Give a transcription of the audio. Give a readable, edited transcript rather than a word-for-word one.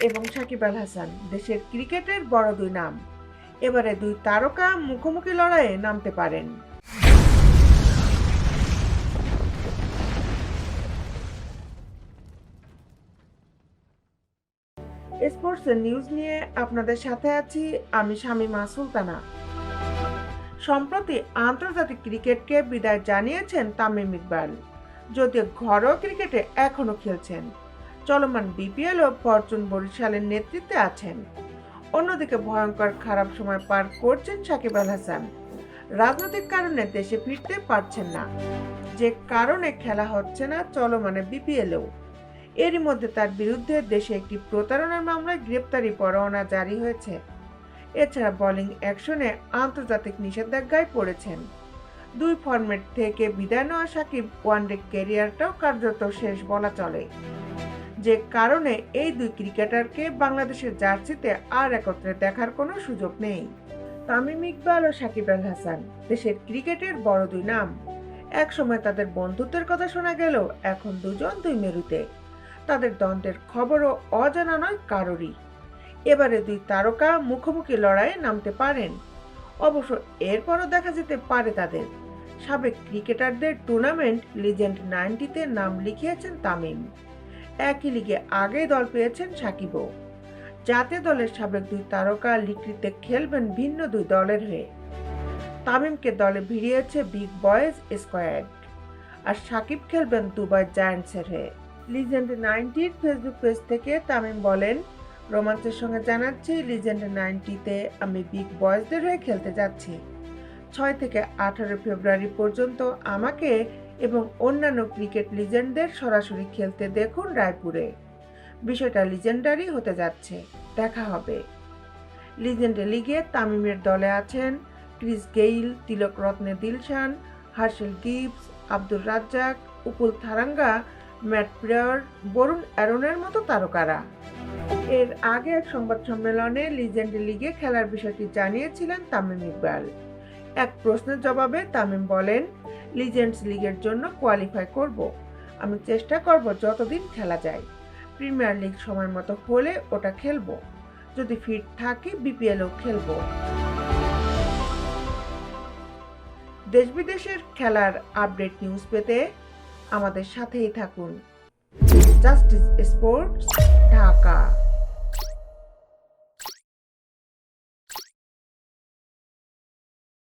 এবং সাকিব আল হাসান দেশের ক্রিকেটের বড় দুই নাম। এবারে দুই তারকা মুখোমুখি লড়াইয়ে নামতে পারেন। স্পোর্টসের নিউজ নিয়ে আপনাদের সাথে আছি আমি শামীমা সুলতানা। সম্প্রতি আন্তর্জাতিক ক্রিকেটকে বিদায় জানিয়েছেন তামিম ইকবাল, যদিও ঘরোয়া ক্রিকেটে এখনো খেলছেন। চলমান বিপিএল ও ফরচুন বরিশালের নেতৃত্বে আছেন। অন্যদিকে ভয়ঙ্কর খারাপ সময় পার করছেন সাকিব আল হাসান। রাজনৈতিক কারণে দেশে ফিরতে পারছেন না, যে কারণে খেলা হচ্ছে না চলমানে বিপিএলও। এরই মধ্যে তার বিরুদ্ধে দেশে একটি প্রতারণার মামলায় গ্রেপ্তারি পরোয়ানা জারি হয়েছে। এছাড়া বোলিং অ্যাকশনে আন্তর্জাতিক নিষেধাজ্ঞায় পড়েছেন। দুই ফরম্যাট থেকে বিদায় নেওয়া সাকিব ওয়ানডে ক্যারিয়ারটাও কার্যত শেষ বলা চলে, যে কারণে এই দুই ক্রিকেটারকে বাংলাদেশের জার্সিতে আর একত্রে দেখার কোনো সুযোগ নেই। তামিম ইকবাল ও সাকিব আল হাসান দেশের ক্রিকেটের বড় দুই নাম। একসময় তাদের বন্ধুত্বের কথা শোনা গেলেও এখন দুজন দুই মেরুতে। তাদের দ্বন্দ্বের খবরও অজানা নয় কারোরই। এবারে দুই তারকা মুখোমুখি লড়াইয়ে নামতে পারেন। অবশ্য এরপরও দেখা যেতে পারে তাদের। সাবেক ক্রিকেটারদের টুর্নামেন্ট লিজেন্ড 90-তে নাম লিখিয়েছেন তামিম। একই লিগে আগেই দল পেয়েছেন সাকিবও। জাতীয় দলের সাবেক দুই তারকা লিগটিতে খেলবেন ভিন্ন দুই দলের হয়ে। তামিমকে দলে ভিড়িয়েছে বিগ বয়েজ স্কোয়াড, আর সাকিব খেলবেন দুবাই জায়ান্টসের হয়ে। লিজেন্ড 90-র ফেসবুক পেজ থেকে তামিম বলেন, রোমাঞ্চের সঙ্গে জানাচ্ছি লিজেন্ড 90-তে আমি বিগ বয়েজদের হয়ে খেলতে যাচ্ছি। 6 থেকে 18 ফেব্রুয়ারি পর্যন্ত আমাকে এবং অন্যান্য ক্রিকেট লিজেন্ডদের সরাসরি খেলতে দেখুন রায়পুরে। বিষয়টা লিজেন্ডারি হতে যাচ্ছে, দেখা হবে। লিজেন্ড লিগে তামিমের দলে আছেন Chris Gayle, Tillakaratne Dilshan, Herschelle Gibbs, Abdur Razzak, Upul Tharanga, Matt Prior, Varun অ্যারনের মতো তারকারা। এর আগে এক সংবাদ সম্মেলনে লিজেন্ড লিগে খেলার বিষয়টি জানিয়েছিলেন তামিম ইকবাল। এক প্রশ্নের জবাবে তামিম বলেন, লিজেন্ডস লিগের জন্য কোয়ালিফাই করব। আমি চেষ্টা করব যতদিন খেলা যায়। প্রিমিয়ার লিগ সময় মতো হলে ওটা খেলবো। যদি ফিট থাকি বিপিএলও খেলবো। দেশ বিদেশের খেলার আপডেট নিউজ পেতে আমাদের সাথেই থাকুন। Justice sports, Dhaka.